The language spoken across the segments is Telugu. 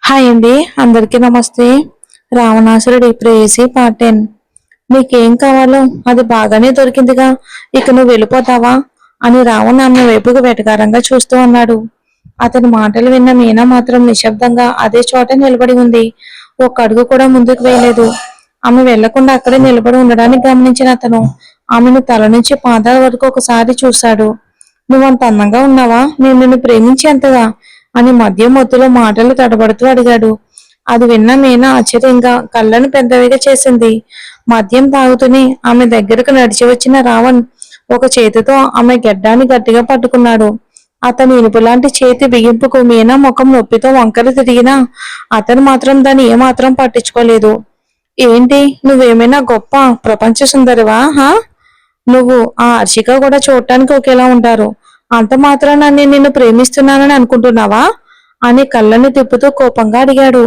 హాయ్ అండి, అందరికీ నమస్తే. రావణాసురుడి ప్రేయసి పార్ట్ 10. నీకేం కావాలో అది బాగానే దొరికిందిగా, ఇక నువ్వు వెళ్ళిపోతావా అని రావణ్ ఆమె వైపుకు వెటకారంగా చూస్తూ అన్నాడు. అతని మాటలు విన్న మీనా మాత్రం నిశ్శబ్దంగా అదే చోట నిలబడి ఉంది. ఒక్క అడుగు కూడా ముందుకు వేయలేదు. ఆమె వెళ్లకుండా అక్కడే నిలబడి ఉండడానికి గమనించిన అతను ఆమెను తల నుంచి పాదాల వరకు ఒకసారి చూశాడు. నువ్వంత అందంగా ఉన్నావా, నేను నిన్ను ప్రేమించేంతగా అని మద్యం మత్తులో మాటలు తడబడుతూ అడిగాడు. అది విన్న మీనా ఆశ్చర్యంగా కళ్ళను పెద్దవిగా చేసింది. మద్యం తాగుతూనే ఆమె దగ్గరకు నడిచి వచ్చిన రావణ్ ఒక చేతితో ఆమె గెడ్డాన్ని గట్టిగా పట్టుకున్నాడు. అతని ఇనుపులాంటి చేతి బిగింపుకు మీనా ముఖం నొప్పితో వంకర తిరిగినా అతను మాత్రం దాన్ని ఏమాత్రం పట్టించుకోలేదు. ఏంటి, నువ్వేమైనా గొప్ప ప్రపంచ సుందరివా? నువ్వు ఆ హర్షిక కూడా చూడటానికి ఒకేలా ఉంటారు. అంత మాత్రాన నేను నిన్ను ప్రేమిస్తున్నానని అనుకుంటున్నావా అని కళ్ళని తిప్పుతూ కోపంగా అడిగాడు.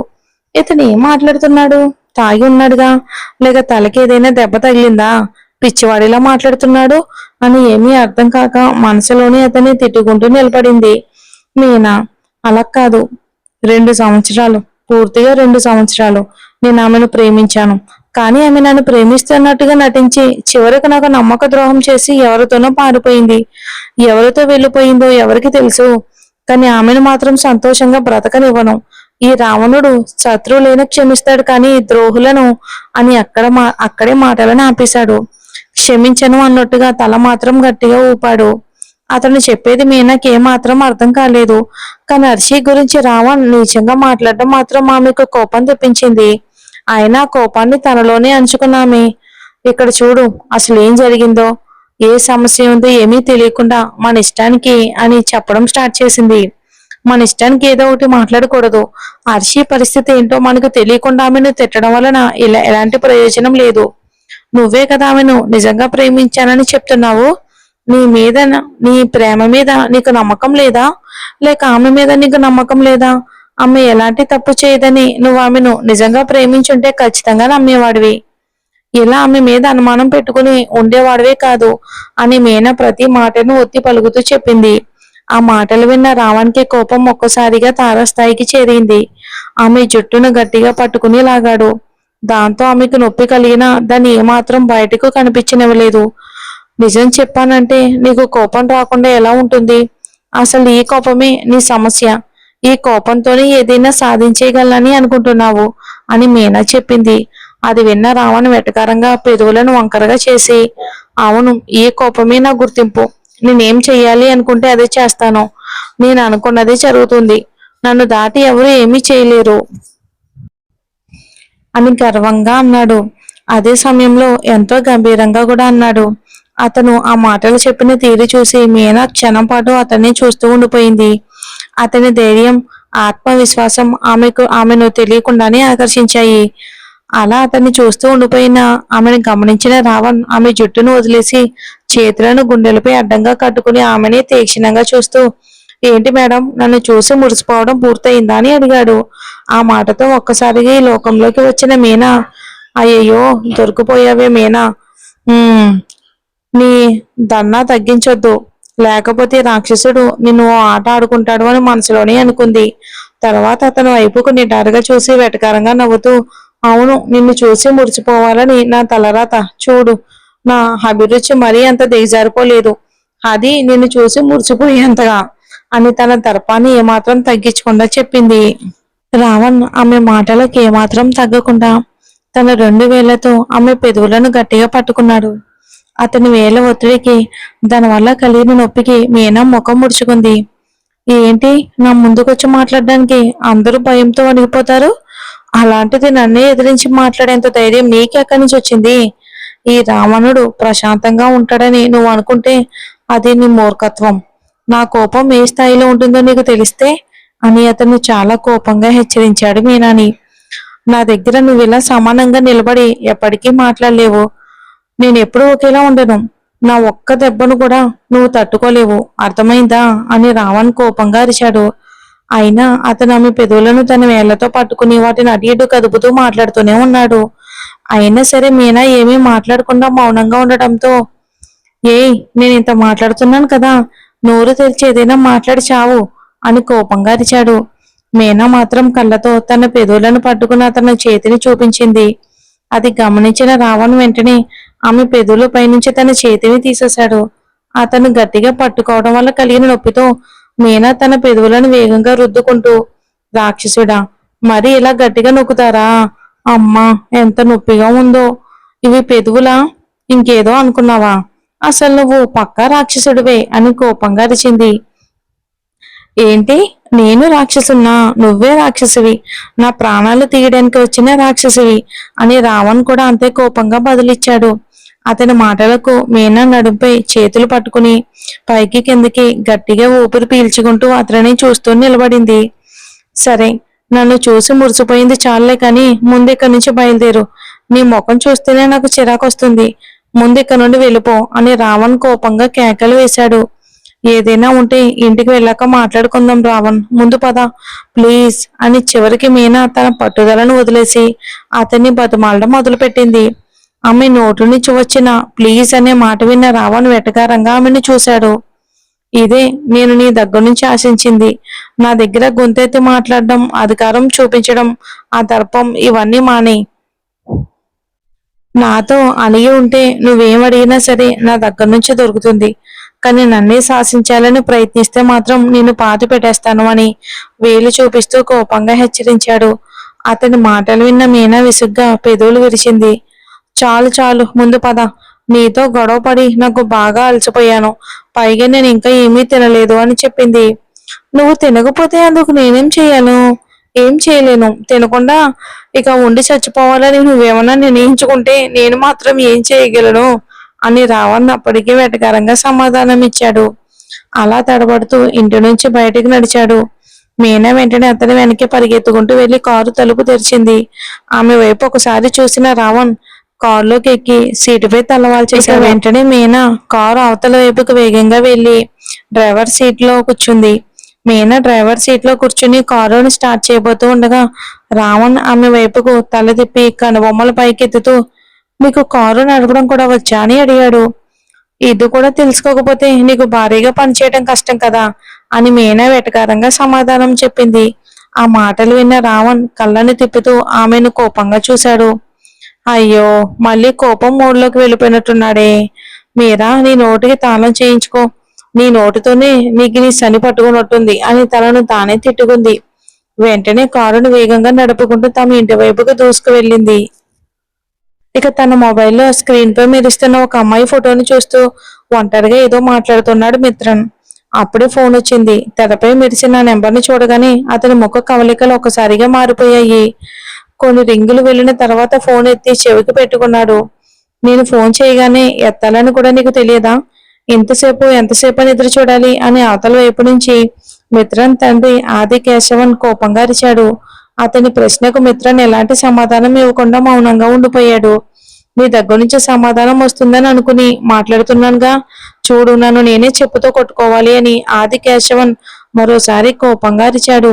ఇతను ఏం మాట్లాడుతున్నాడు? తాగి ఉన్నాడుగా, లేక తలకి ఏదైనా దెబ్బ తగిలిందా? పిచ్చివాడిలా మాట్లాడుతున్నాడు అని ఏమీ అర్థం కాక మనసులోనే అతన్ని తిట్టుకుంటూ నిలబడింది మీనా. అలా కాదు, 2 సంవత్సరాలు, పూర్తిగా 2 సంవత్సరాలు నేను ఆమెను ప్రేమించాను. కానీ ఆమె నన్ను ప్రేమిస్తున్నట్టుగా నటించి చివరికి నాకు నమ్మక ద్రోహం చేసి ఎవరితోనో పారిపోయింది. ఎవరితో వెళ్ళిపోయిందో ఎవరికి తెలుసు. కానీ ఆమెను మాత్రం సంతోషంగా బ్రతకనివ్వను. ఈ రావణుడు శత్రువులైన క్షమిస్తాడు కానీ ద్రోహులను అని అక్కడే మాటలను ఆపేశాడు. క్షమించను అన్నట్టుగా తల మాత్రం గట్టిగా ఊపాడు. అతను చెప్పేది మీనాకి ఏమాత్రం అర్థం కాలేదు. కానీ హర్షి గురించి రావణ్ నీచంగా మాట్లాడడం మాత్రం ఆమెకు కోపం తెప్పించింది. అయినా కోపాన్ని తనలోనే అంచుకున్నామే. ఇక్కడ చూడు, అసలు ఏం జరిగిందో, ఏ సమస్య ఉందో ఏమీ తెలియకుండా మన ఇష్టానికి అని చెప్పడం స్టార్ట్ చేసింది. మన ఇష్టానికి ఏదో ఒకటి మాట్లాడకూడదు. హర్షి పరిస్థితి ఏంటో మనకు తెలియకుండా ఆమెను తిట్టడం వలన ఎలాంటి ప్రయోజనం లేదు. నువ్వే కదా ఆమెను నిజంగా ప్రేమించానని చెప్తున్నావు. నీ ప్రేమ మీద నీకు నమ్మకం లేదా, లేక ఆమె మీద నీకు నమ్మకం లేదా? ఆమె ఎలాంటి తప్పు చేయదని నువ్వు ఆమెను నిజంగా ప్రేమించుంటే ఖచ్చితంగా నమ్మేవాడివి. ఇలా ఆమె మీద అనుమానం పెట్టుకుని ఉండేవాడివే కాదు అని మీనా ప్రతి మాటను ఒత్తి పలుకుతూ చెప్పింది. ఆ మాటలు విన్న రావణ్కి కోపం ఒక్కసారిగా తారాస్థాయికి చేరింది. ఆమె జుట్టును గట్టిగా పట్టుకుని లాగాడు. దాంతో ఆమెకు నొప్పి కలిగినా దాన్ని ఏమాత్రం బయటకు కనిపించనివ్వలేదు. నిజం చెప్పానంటే నీకు కోపం రాకుండా ఎలా ఉంటుంది? అసలు ఈ కోపమే నీ సమస్య. ఈ కోపంతోనే ఏదైనా సాధించేయగలనని అనుకుంటున్నావు అని మీనా చెప్పింది. అది విన్న రావణ్ వెటకారంగా పెదవులను వంకరగా చేసి, అవును, ఈ కోపమే నా గుర్తింపు. నేనేం చెయ్యాలి అనుకుంటే అదే చేస్తాను. నేను అనుకున్నదే జరుగుతుంది. నన్ను దాటి ఎవరు ఏమీ చేయలేరు అని గర్వంగా అన్నాడు. అదే సమయంలో ఎంతో గంభీరంగా కూడా అన్నాడు. అతను ఆ మాటలు చెప్పిన తీరు చూసి మీనా క్షణం పాటు అతన్ని చూస్తూ ఉండిపోయింది. అతని ధైర్యం, ఆత్మవిశ్వాసం ఆమెను తెలియకుండానే ఆకర్షించాయి. అలా అతన్ని చూస్తూ ఉండిపోయిన ఆమెను గమనించిన రావణ్ ఆమె జుట్టును వదిలేసి చేతులను గుండెలపై అడ్డంగా కట్టుకుని ఆమెని తీక్షణంగా చూస్తూ, ఏంటి మేడం, నన్ను చూసి మురిసిపోవడం పూర్తయిందా అని అడిగాడు. ఆ మాటతో ఒక్కసారిగా ఈ లోకంలోకి వచ్చిన మీనా, అయ్యయ్యో, దొరికిపోయావే మీనా. నీ దన్నా తగ్గించొద్దు, లేకపోతే రాక్షసుడు నిన్ను ఆట ఆడుకుంటాడు అని మనసులోనే అనుకుంది. తర్వాత అతను వైపుకు నిటారుగా చూసి వెటకారంగా నవ్వుతూ, అవును, నిన్ను చూసి మురిసిపోవాలని నా తలరాత. చూడు, నా అభిరుచి మరీ అంత దిగజారిపోలేదు. అది నిన్ను చూసి మురిసిపోయేంతగా అని తన దర్పాన్ని ఏమాత్రం తగ్గించకుండా చెప్పింది. రావణ్ ఆమె మాటలకు ఏమాత్రం తగ్గకుండా తన 2 వేళ్లతో ఆమె పెదవులను గట్టిగా పట్టుకున్నాడు. అతని వేళ్ల ఒత్తిడికి, దానివల్ల కలిగిన నొప్పికి మీనా ముఖం ముడుచుకుంది. ఏంటి, నా ముందుకొచ్చి మాట్లాడడానికి అందరూ భయంతో వణిగిపోతారు. అలాంటిది నన్నే ఎదిరించి మాట్లాడేంత ధైర్యం నీకెక్కడి నుంచి వచ్చింది? ఈ రావణుడు ప్రశాంతంగా ఉంటాడని నువ్వు అనుకుంటే అది నీ మూర్ఖత్వం. నా కోపం ఏ స్థాయిలో ఉంటుందో నీకు తెలిస్తే అని అతను చాలా కోపంగా హెచ్చరించాడు మీనాని. నా దగ్గర నువ్వు ఇలా సమానంగా నిలబడి ఎప్పటికీ మాట్లాడలేవు. నేనెప్పుడూ ఒకేలా ఉండను. నా ఒక్క దెబ్బను కూడా నువ్వు తట్టుకోలేవు, అర్థమైందా అని రావణ్ కోపంగా అరిచాడు. అయినా అతను ఆమె పెదవులను తన వేళ్లతో పట్టుకుని వాటిని అటు ఇటు కదుపుతూ మాట్లాడుతూనే ఉన్నాడు. అయినా సరే మీనా ఏమీ మాట్లాడకుండా మౌనంగా ఉండటంతో, ఏయ్, నేను ఇంత మాట్లాడుతున్నాను కదా, నోరు తెరిచి ఏదైనా మాట్లాడి చావు అని కోపంగా అరిచాడు. మీనా మాత్రం కళ్ళతో తన పెదవులను పట్టుకుని అతని చేతిని చూపించింది. అది గమనించిన రావణ్ వెంటనే ఆమె పెదవుల పైనుంచి తన చేతిని తీసేశాడు. అతను గట్టిగా పట్టుకోవడం వల్ల కలిగిన నొప్పితో మీనా తన పెదవులను వేగంగా రుద్దుకుంటూ, రాక్షసుడా, మరి ఇలా గట్టిగా నొక్కుతారా? అమ్మా, ఎంత నొప్పిగా ఉందో! ఇవి పెదవులా? ఇంకేదో అనుకున్నావా? అసలు నువ్వు పక్కా రాక్షసుడివే అని కోపంగా అరిచింది. ఏంటి? నేను రాక్షసున్నా? నువ్వే రాక్షసివి, నా ప్రాణాలు తీయడానికి వచ్చిన రాక్షసివి అని రావణ్ కూడా అంతే కోపంగా బదులిచ్చాడు. అతని మాటలకు మీనా నడుంపై చేతులు పట్టుకుని పైకి కిందకి గట్టిగా ఊపిరి పీల్చుకుంటూ అతనిని చూస్తూ నిలబడింది. సరే, నన్ను చూసి మురిసిపోయింది చాలే కాని ముందు ఇక్కడి నుంచి బయలుదేరు. నీ ముఖం చూస్తేనే నాకు చిరాకొస్తుంది. ముందు ఇక్కడి నుండి వెళ్ళిపో అని రావణ్ కోపంగా కేకలు వేశాడు. ఏదైనా ఉంటే ఇంటికి వెళ్ళాక మాట్లాడుకుందాం రావణ్, ముందు పద ప్లీజ్ అని చివరికి మీనా తన పట్టుదలను వదిలేసి అతన్ని బతిమాలడం మొదలుపెట్టింది. ఆమె నోటు నుంచి వచ్చిన ప్లీజ్ అనే మాట విన్న రావణ్ వెటకారంగా ఆమెను చూశాడు. ఇదే నేను నీ దగ్గర నుంచి ఆశించింది. నా దగ్గర గొంతెత్తి మాట్లాడడం, అధికారం చూపించడం, ఆ దర్పం ఇవన్నీ మానే. నాతో అలిగి ఉంటే నువ్వేం అడిగినా సరే నా దగ్గర నుంచి దొరుకుతుంది. కానీ నన్నే శాసించాలని ప్రయత్నిస్తే మాత్రం నిన్ను పాతి పెట్టేస్తాను అని వేలు చూపిస్తూ కోపంగా హెచ్చరించాడు. అతని మాటలు విన్న మీనా విసుగ్గా పెదవులు విరిచింది. చాలు చాలు, ముందు పద. నీతో గొడవ పడి నాకు బాగా అలసిపోయాను. పైగా నేను ఇంకా ఏమీ తినలేదు అని చెప్పింది. నువ్వు తినకపోతే అందుకు నేనేం చెయ్యాను? ఏం చేయలేను. తినకుండా ఇక ఉండి చచ్చిపోవాలని నువ్వేమన్నా నిర్ణయించుకుంటే నేను మాత్రం ఏం చేయగలను అని రావణ్ అప్పటికే వెటకారంగా సమాధానం ఇచ్చాడు. అలా తడబడుతూ ఇంటి నుంచి బయటికి నడిచాడు. మీనా వెంటనే అతని వెనక్కి పరిగెత్తుకుంటూ వెళ్లి కారు తలుపు తెరిచింది. ఆమె వైపు ఒకసారి చూసిన రావణ్ కారులోకి ఎక్కి సీటుపై తలవాల్చేశాడు. వెంటనే మీనా కారు అవతల వైపుకు వేగంగా వెళ్లి డ్రైవర్ సీట్ లో కూర్చుంది. మీనా డ్రైవర్ సీట్ లో కూర్చుని కారును స్టార్ట్ చేయబోతూ ఉండగా రావణ్ ఆమె వైపుకు తల తిప్పి కనుబొమ్మల పైకెత్తుతూ, మీకు కారు నడపడం కూడా వచ్చా అని అడిగాడు. ఇది కూడా తెలుసుకోకపోతే నీకు భారీగా పనిచేయడం కష్టం కదా అని మీనా వెటకారంగా సమాధానం చెప్పింది. ఆ మాటలు విన్న రావణ్ కళ్ళని తిప్పుతూ ఆమెను కోపంగా చూశాడు. అయ్యో, మళ్ళీ కోపం మూడ్లోకి వెళ్ళిపోయినట్టున్నాడే. మీరా, నీ నోటికి తాళం చేయించుకో. నీ నోటితోనే నీకు నీ శని పట్టుకున్నట్టుంది అని తనను తానే తిట్టుకుంది. వెంటనే కారును వేగంగా నడుపుకుంటూ తమ ఇంటి వైపుకు దూసుకు వెళ్ళింది. ఇక తన మొబైల్లో స్క్రీన్ పై మెరుస్తున్న ఒక అమ్మాయి ఫోటోని చూస్తూ ఒంటరిగా ఏదో మాట్లాడుతున్నాడు మిత్రన్. అప్పుడే ఫోన్ వచ్చింది. తెరపై మెరిసిన నెంబర్ని చూడగానే అతని ముఖ కవలికలు ఒకసారిగా మారిపోయాయి. కొన్ని రింగులు వెళ్ళిన తర్వాత ఫోన్ ఎత్తి చెవికి పెట్టుకున్నాడు. నేను ఫోన్ చేయగానే ఎత్తాలని కూడా నీకు తెలియదా? ఎంతసేపు అని ఎదురు చూడాలి అని అవతల వైపు నుంచి మిత్రన్ తండ్రి ఆది కేశవన్ కోపంగా అరిచాడు. అతని ప్రశ్నకు మిత్రన్ ఎలాంటి సమాధానం ఇవ్వకుండా మౌనంగా ఉండిపోయాడు. నీ దగ్గర నుంచి సమాధానం వస్తుందని అనుకుని మాట్లాడుతున్నానుగా, చూడు నన్ను నేనే చెప్పుతో కొట్టుకోవాలి అని ఆది కేశవన్ మరోసారి కోపంగా అరిచాడు.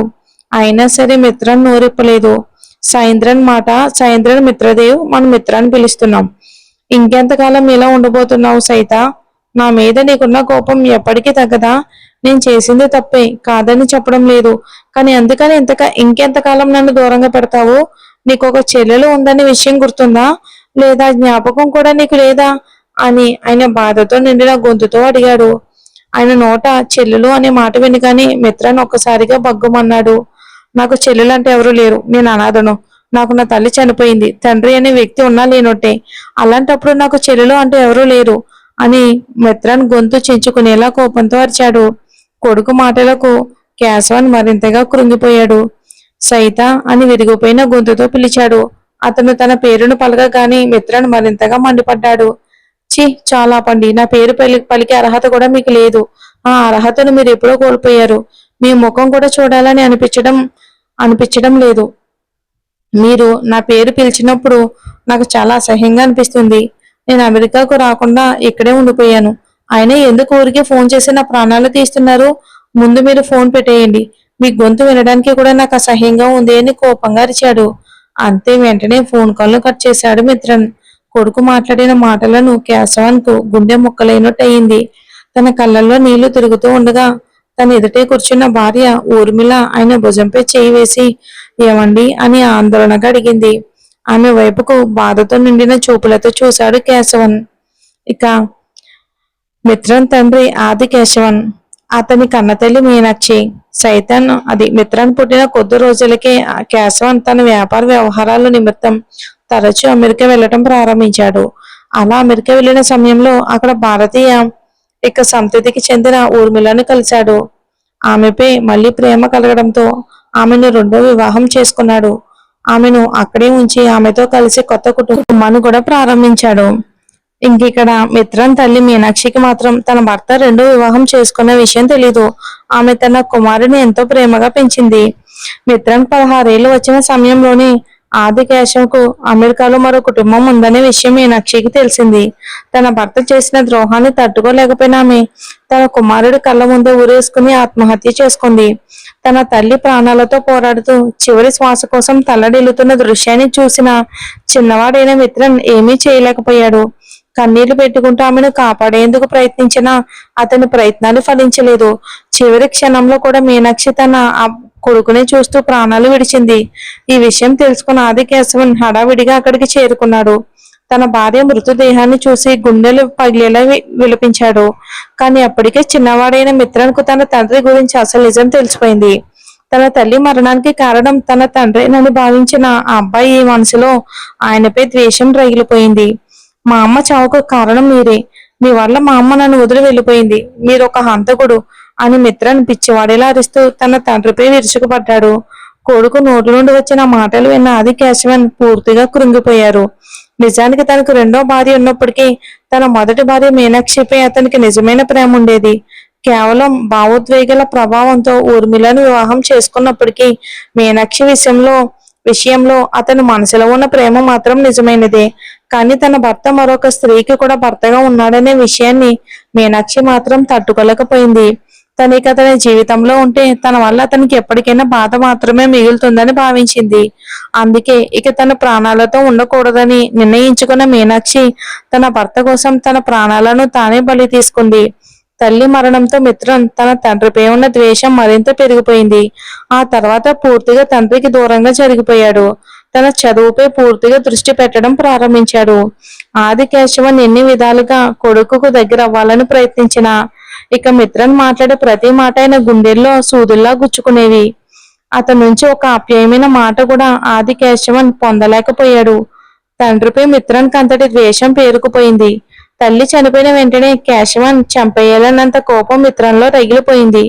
అయినా సరే మిత్రన్ నోరిప్పలేదు. సైంద్రన్ మిత్రదేవ్, మన మిత్రాన్ని పిలుస్తున్నాం. ఇంకెంతకాలం ఇలా ఉండబోతున్నావు సైత? నా మీద నీకున్న కోపం ఎప్పటికీ తగ్గదా? నేను చేసింది తప్పే కాదని చెప్పడం లేదు, కానీ అందుకని ఇంకెంతకాలం నన్ను దూరంగా పెడతావు? నీకు ఒక చెల్లెలు ఉందనే విషయం గుర్తుందా? లేదా జ్ఞాపకం కూడా నీకు లేదా అని ఆయన బాధతో నిండిన గొంతుతో అడిగాడు. ఆయన నోట చెల్లెలు అనే మాట వినగానే మిత్రాన్ని ఒక్కసారిగా బగ్గుమన్నాడు. నాకు చెల్లెలంటే ఎవరూ లేరు. నేను అనాథను. నాకు నా తల్లి చనిపోయింది. తండ్రి అనే వ్యక్తి ఉన్నా లేనొట్టే. అలాంటప్పుడు నాకు చెల్లెలు అంటూ ఎవరూ లేరు అని మిత్రాన్ గొంతు చించుకునేలా కోపంతో అరిచాడు. కొడుకు మాటలకు కేశవన్ మరింతగా కృంగిపోయాడు. సైత అని విరిగిపోయిన గొంతుతో పిలిచాడు. అతను తన పేరును పలకగానే మిత్రన్ మరింతగా మండిపడ్డాడు. చి, చాలా పండి. నా పేరు పలికే అర్హత కూడా మీకు లేదు. ఆ అర్హతను మీరు ఎప్పుడో కోల్పోయారు. మీ ముఖం కూడా చూడాలని అనిపించడం లేదు. మీరు నా పేరు పిలిచినప్పుడు నాకు చాలా అసహ్యంగా అనిపిస్తుంది. నేను అమెరికాకు రాకుండా ఇక్కడే ఉండిపోయాను. అయినా ఎందుకు ఊరికే ఫోన్ చేసి నా ప్రాణాలు తీస్తున్నారు? ముందు మీరు ఫోన్ పెట్టేయండి. మీ గొంతు వినడానికి కూడా నాకు అసహ్యంగా ఉంది అని కోపంగా అరిచాడు. అంతే, వెంటనే ఫోన్ కాల్ కట్ చేశాడు మిత్రన్. కొడుకు మాట్లాడిన మాటలను కేశవన్ కు గుండె ముక్కలైనట్టు అయింది. తన కళ్ళల్లో నీళ్లు తిరుగుతూ ఉండగా తన ఎదుటే కూర్చున్న భార్య ఊర్మిళ ఆయన భుజంపై చేయి వేసి ఏమండి అని ఆందోళనగా అడిగింది. ఆమె వైపుకు బాధతో నిండిన చూపులతో చూశాడు కేశవన్. ఇక మిత్రన్ తండ్రి ఆది కేశవన్, అతని కన్నతల్లి మీనాక్షి. మిత్రన్ పుట్టిన కొద్ది రోజులకే కేశవన్ తన వ్యాపార వ్యవహారాల నిమిత్తం తరచూ అమెరికా వెళ్ళటం ప్రారంభించాడు. అలా అమెరికా వెళ్ళిన సమయంలో అక్కడ భారతీయ సంతతికి చెందిన ఊర్మిళను కలిశాడు. ఆమెపై మళ్ళీ ప్రేమ కలగడంతో ఆమెను రెండో వివాహం చేసుకున్నాడు. ఆమెను అక్కడే ఉంచి ఆమెతో కలిసి కొత్త కుటుంబాన్ని కూడా ప్రారంభించాడు. ఇక్కడ మిత్రన్ తల్లి మీనాక్షికి మాత్రం తన భర్త రెండో వివాహం చేసుకున్న విషయం తెలీదు. ఆమె తన కుమారుని ఎంతో ప్రేమగా పెంచింది. మిత్రన్ 16 ఏళ్ళు వచ్చిన సమయంలోనే ఆది కేశవ్కు అమెరికాలో మరో కుటుంబం ఉందనే విషయం మీనాక్షికి తెలిసింది. తన భర్త చేసిన ద్రోహాన్ని తట్టుకోలేకపోయిన ఆమె తన కుమారుడి కళ్ళ ముందే ఊరేసుకుని ఆత్మహత్య చేసుకుంది. తన తల్లి ప్రాణాలతో పోరాడుతూ చివరి శ్వాస కోసం తల్లడిల్లుతున్న దృశ్యాన్ని చూసిన చిన్నవాడైన మిత్రన్ ఏమీ చేయలేకపోయాడు. కన్నీళ్లు పెట్టుకుంటూ ఆమెను కాపాడేందుకు ప్రయత్నించినా అతని ప్రయత్నాలు ఫలించలేదు. చివరి క్షణంలో కూడా మీనాక్షి తన కొడుకునే చూస్తూ ప్రాణాలు విడిచింది. ఈ విషయం తెలుసుకున్న ఆది కేశవన్ హడావిడిగా అక్కడికి చేరుకున్నాడు. తన భార్య మృతదేహాన్ని చూసి గుండెలు పగిలేలా విలపించాడు. కానీ అప్పటికే చిన్నవాడైన మిత్రన్కు తన తండ్రి గురించి అసలు నిజం తెలిసిపోయింది. తన తల్లి మరణానికి కారణం తన తండ్రినని భావించిన ఆ అబ్బాయి మనసులో ఆయనపై ద్వేషం రగిలిపోయింది. మా అమ్మ చావుకు కారణం మీరే, మీ వల్ల మా అమ్మ నన్ను వదిలి వెళ్ళిపోయింది, మీరు ఒక హంతకుడు అని మిత్రన్ పిచ్చివాడేలా అరిస్తూ తన తండ్రిపై విరుచుకుపడ్డాడు. కొడుకు నోటి నుండి వచ్చిన మాటలు విన్న ఆది కేశవన్ పూర్తిగా కృంగిపోయారు. నిజానికి తనకు రెండో భార్య ఉన్నప్పటికీ తన మొదటి భార్య మీనాక్షిపై అతనికి నిజమైన ప్రేమ ఉండేది. కేవలం భావోద్వేగాల ప్రభావంతో ఊర్మిళను వివాహం చేసుకున్నప్పటికీ మీనాక్షి విషయంలో అతని మనసులో ఉన్న ప్రేమ మాత్రం నిజమైనదే. కానీ తన భర్త మరొక స్త్రీకి కూడా భర్తగా ఉన్నాడనే విషయాన్ని మీనాక్షి మాత్రం తట్టుకోలేకపోయింది. తనకి అతని జీవితంలో ఉంటే తన వల్ల అతనికి ఎప్పటికైనా బాధ మాత్రమే మిగులుతుందని భావించింది. అందుకే ఇక తన ప్రాణాలతో ఉండకూడదని నిర్ణయించుకున్న మీనాక్షి తన భర్త కోసం తన ప్రాణాలను తానే బలి తీసుకుంది. తల్లి మరణంతో మిత్రన్ తన తండ్రిపై ఉన్న ద్వేషం మరింత పెరిగిపోయింది. ఆ తర్వాత పూర్తిగా తండ్రికి దూరంగా జరిగిపోయాడు. తన చదువుపై పూర్తిగా దృష్టి పెట్టడం ప్రారంభించాడు. ఆది కేశవన్ ఎన్ని విధాలుగా కొడుకుకు దగ్గర అవ్వాలని ప్రయత్నించినా ఇక మిత్రన్ మాట్లాడే ప్రతి మాట ఆయన గుండెల్లో సూదుల్లా గుచ్చుకునేవి. అతని నుంచి ఒక ఆప్యాయమైన మాట కూడా ఆది కేశవన్ పొందలేకపోయాడు. తండ్రిపై మిత్రన్ కంతటి ద్వేషం పేరుకుపోయింది. తల్లి చనిపోయిన వెంటనే కేశవన్ చంపేయాలన్నంత కోపం మిత్రంలో రగిలిపోయింది.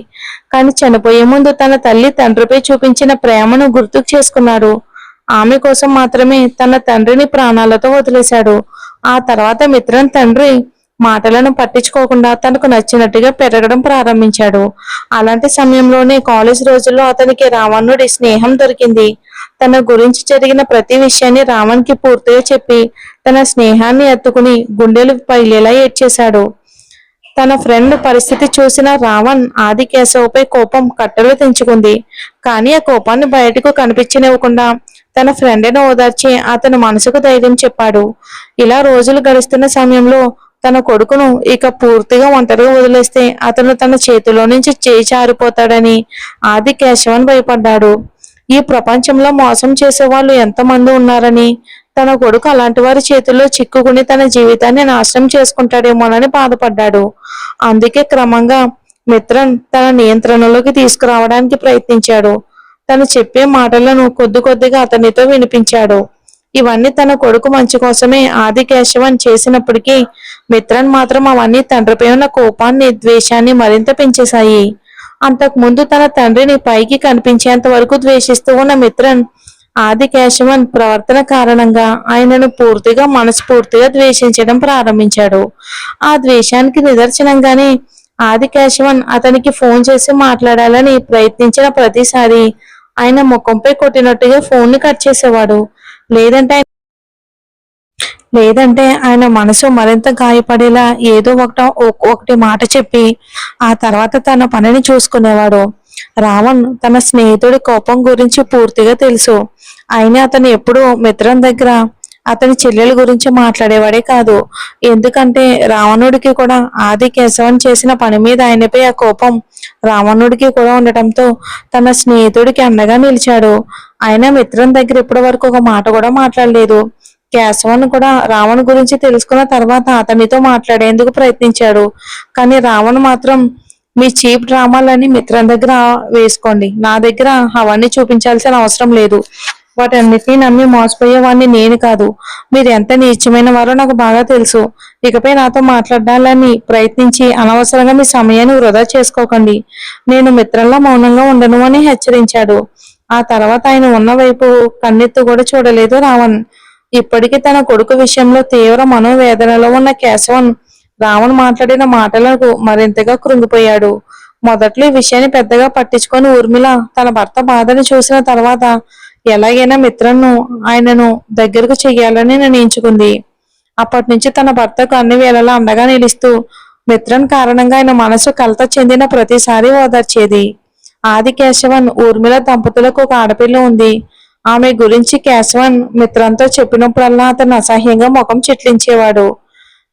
కానీ చనిపోయే ముందు తన తల్లి తండ్రిపై చూపించిన ప్రేమను గుర్తుకు చేసుకున్నాడు. ఆమె కోసం మాత్రమే తన తండ్రిని ప్రాణాలతో వదిలేశాడు. ఆ తర్వాత మిత్రన్ తండ్రి మాటలను పట్టించుకోకుండా తనకు నచ్చినట్టుగా పెరగడం ప్రారంభించాడు. అలాంటి సమయంలోనే కాలేజ్ రోజుల్లో అతనికి రావణుడి స్నేహం దొరికింది. తన గురించి జరిగిన ప్రతి విషయాన్ని రావణ్కి పూర్తిగా చెప్పి తన స్నేహాన్ని ఎత్తుకుని గుండెలు పగిలేలా ఏడ్చేశాడు. తన ఫ్రెండ్ పరిస్థితి చూసిన రావణ్ ఆది కేశవ్పై కోపం కట్టలు తెంచుకుంది. కానీ ఆ కోపాన్ని బయటకు కనిపించనివ్వకుండా తన ఫ్రెండ్ని ఓదార్చి అతని మనసుకు ధైర్యం చెప్పాడు. ఇలా రోజులు గడుస్తున్న సమయంలో తన కొడుకును ఇక పూర్తిగా ఒంటరిగా వదిలేస్తే అతను తన చేతిలో నుంచి చేయి జారిపోతాడని ఆది కేశవన్ భయపడ్డాడు. ఈ ప్రపంచంలో మోసం చేసే వాళ్ళు ఎంతమంది ఉన్నారని, తన కొడుకు అలాంటి వారి చేతుల్లో చిక్కుకుని తన జీవితాన్ని నాశనం చేసుకుంటాడేమోనని బాధపడ్డాడు. అందుకే క్రమంగా మిత్రన్ తన నియంత్రణలోకి తీసుకురావడానికి ప్రయత్నించాడు. తను చెప్పే మాటలను కొద్ది కొద్దిగా అతనితో వినిపించాడు. ఇవన్నీ తన కొడుకు మంచి కోసమే ఆది కేశవన్ చేసినప్పటికీ మిత్రన్ మాత్రం అవన్నీ తండ్రిపై ఉన్న కోపాన్ని, ద్వేషాన్ని మరింత పెంచేశాయి. అంతకుముందు తన తండ్రిని పైకి కనిపించేంత వరకు ద్వేషిస్తూ ఉన్న మిత్రన్ ఆది కేశవన్ ప్రవర్తన కారణంగా ఆయనను మనస్ఫూర్తిగా ద్వేషించడం ప్రారంభించాడు. ఆ ద్వేషానికి నిదర్శనంగానే ఆది కేశవన్ అతనికి ఫోన్ చేసి మాట్లాడాలని ప్రయత్నించిన ప్రతిసారి ఆయన ముఖంపై కొట్టినట్టుగా ఫోన్ ని కట్ చేసేవాడు. లేదంటే ఆయన మనసు మరింత గాయపడేలా ఏదో ఒకటి మాట చెప్పి ఆ తర్వాత తన పనిని చూసుకునేవాడు. రావణ్ తన స్నేహితుడి కోపం గురించి పూర్తిగా తెలుసు. అయినా అతను ఎప్పుడూ మిత్రం దగ్గర అతని చెల్లెల గురించి మాట్లాడేవాడే కాదు. ఎందుకంటే రావణుడికి కూడా ఆది కేశవన్ చేసిన పని మీద ఆయనపై ఆ కోపం రావణుడికి కూడా ఉండటంతో తన స్నేహితుడికి అండగా నిలిచాడు. ఆయన మిత్రం దగ్గర ఇప్పటి వరకు ఒక మాట కూడా మాట్లాడలేదు. కేశవన్ కూడా రావణ్ గురించి తెలుసుకున్న తర్వాత అతనితో మాట్లాడేందుకు ప్రయత్నించాడు. కానీ రావణ్ మాత్రం మీ చీప్ డ్రామాలని మిత్రం దగ్గర వేసుకోండి, నా దగ్గర అవన్నీ చూపించాల్సిన అవసరం లేదు. వాటన్నిటినీ నమ్మి మోసపోయేవాడిని నేను కాదు. మీరు ఎంత నీచమైన వారో నాకు బాగా తెలుసు. ఇకపై నాతో మాట్లాడాలని ప్రయత్నించి అనవసరంగా మీ సమయాన్ని వృధా చేసుకోకండి. నేను మిత్రంలో మౌనంగా ఉండను అని హెచ్చరించాడు. ఆ తర్వాత ఆయన ఉన్న వైపు కన్నెత్తు కూడా చూడలేదు రావణ్. ఇప్పటికీ తన కొడుకు విషయంలో తీవ్ర మనోవేదనలో ఉన్న కేశవన్ రావణ్ మాట్లాడిన మాటలకు మరింతగా కృంగిపోయాడు. మొదట్లో ఈ విషయాన్ని పెద్దగా పట్టించుకొని ఊర్మిళ తన భర్త బాధను చూసిన తర్వాత ఎలాగైనా మిత్రను ఆయనను దగ్గరకు చెయ్యాలని నిర్ణయించుకుంది. అప్పటి నుంచి తన భర్తకు అన్ని వేళలా అండగా నిలుస్తూ మిత్రన్ కారణంగా ఆయన మనసు కలత చెందిన ప్రతిసారి ఓదార్చేది. ఆది కేశవన్ ఊర్మిళ దంపతులకు ఒక ఆడపిల్ల ఉంది. ఆమె గురించి కేశవన్ మిత్రంతో చెప్పినప్పుడల్లా అతను అసహ్యంగా ముఖం చిట్లించేవాడు.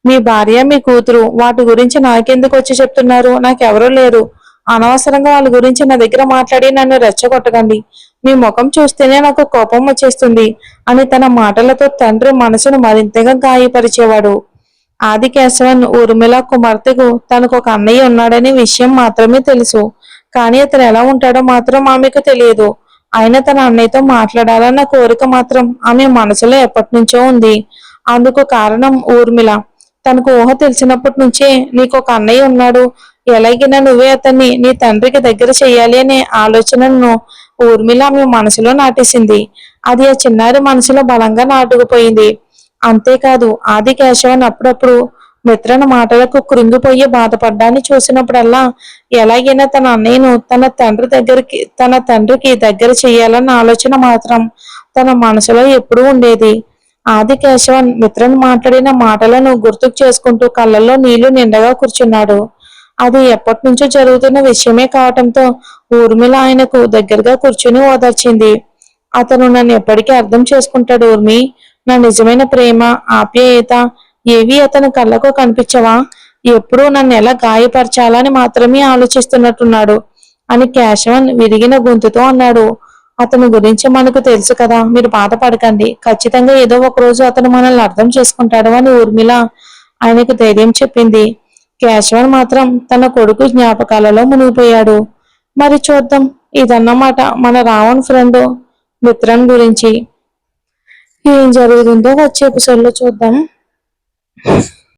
మీ భార్య మీ కూతురు వాటి గురించి నాకెందుకు వచ్చి చెప్తున్నారు? నాకెవరూ లేరు. అనవసరంగా వాళ్ళ గురించి నా దగ్గర మాట్లాడి నన్ను రెచ్చగొట్టకండి. మీ ముఖం చూస్తేనే నాకు కోపం వచ్చేస్తుంది అని తన మాటలతో తండ్రి మనసును మరింతగా గాయపరిచేవాడు. ఆది కేశవన్ ఊర్మిళ కుమార్తెకు తనకు ఒక అన్నయ్య ఉన్నాడనే విషయం మాత్రమే తెలుసు. కానీ అతను ఎలా ఉంటాడో మాత్రం ఆమెకు తెలియదు. అయినా తన అన్నయ్యతో మాట్లాడాలన్న కోరిక మాత్రం ఆమె మనసులో ఎప్పటి నుంచో ఉంది. అందుకు కారణం ఊర్మిళ. తనకు ఊహ తెలిసినప్పటి నుంచే నీకు ఒక అన్నయ్య ఉన్నాడు, ఎలాగైనా నువ్వే అతన్ని నీ తండ్రికి దగ్గర చెయ్యాలి అనే ఆలోచనను ఊర్మిళ ఆమె మనసులో నాటేసింది. అది ఆ చిన్నారి మనసులో బలంగా నాటుకుపోయింది. అంతేకాదు ఆది కేశవన్ అప్పుడప్పుడు మిత్రన మాటలకు కృంగిపోయి బాధపడ్డాన్ని చూసినప్పుడల్లా ఎలాగైనా తన అన్నయ్యను తన తండ్రికి దగ్గర చెయ్యాలన్న ఆలోచన మాత్రం తన మనసులో ఎప్పుడూ ఉండేది. ఆది కేశవన్ మిత్రన్ మాట్లాడిన మాటలను గుర్తుకు చేసుకుంటూ కళ్ళల్లో నీళ్లు నిండగా కూర్చున్నాడు. అది ఎప్పటి నుంచో జరుగుతున్న విషయమే కావటంతో ఊర్మిళ ఆయనకు దగ్గరగా కూర్చుని ఓదార్చింది. అతను నన్ను ఎప్పటికీ అర్థం చేసుకుంటాడు ఊర్మి. నా నిజమైన ప్రేమ, ఆప్యాయత ఏవి అతని కళ్ళకు కనిపించవా? ఎప్పుడూ నన్ను ఎలా గాయపరచాలని మాత్రమే ఆలోచిస్తున్నట్టున్నాడు అని కేశవన్ విరిగిన గొంతుతో అన్నాడు. అతని గురించి మనకు తెలుసు కదా, మీరు బాధపడకండి. ఖచ్చితంగా ఏదో ఒక రోజు అతను మనల్ని అర్థం చేసుకుంటాడు అని ఊర్మిళ ఆయనకు ధైర్యం చెప్పింది. కేశవన్ మాత్రం తన కొడుకు జ్ఞాపకాలలో మునిగిపోయాడు. మరి చూద్దాం. ఇదన్నమాట మన రావణ్ ఫ్రెండ్ మిత్రన్ గురించి. ఏం జరుగుతుందో వచ్చే ఎపిసోడ్లో చూద్దాం.